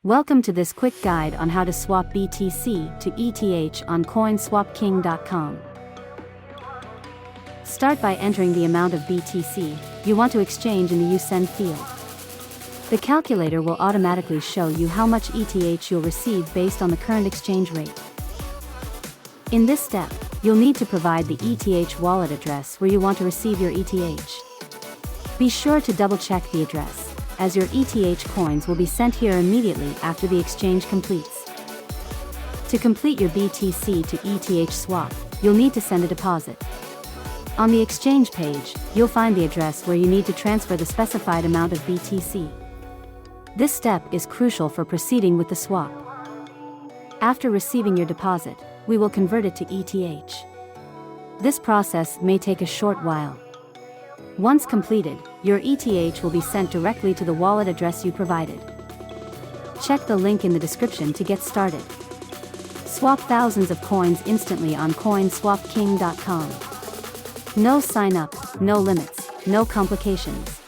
Welcome to this quick guide on how to swap BTC to ETH on CoinSwapKing.com. Start by entering the amount of BTC you want to exchange in the USend field. The calculator will automatically show you how much ETH you'll receive based on the current exchange rate. In this step, you'll need to provide the ETH wallet address where you want to receive your ETH. Be sure to double-check the address, as your ETH coins will be sent here immediately after the exchange completes. To complete your BTC to ETH swap, you'll need to send a deposit. On the exchange page, you'll find the address where you need to transfer the specified amount of BTC. This step is crucial for proceeding with the swap. After receiving your deposit, we will convert it to ETH. This process may take a short while. Once completed, your ETH will be sent directly to the wallet address you provided. Check the link in the description to get started. Swap thousands of coins instantly on CoinSwapKing.com. No sign up, no limits, no complications.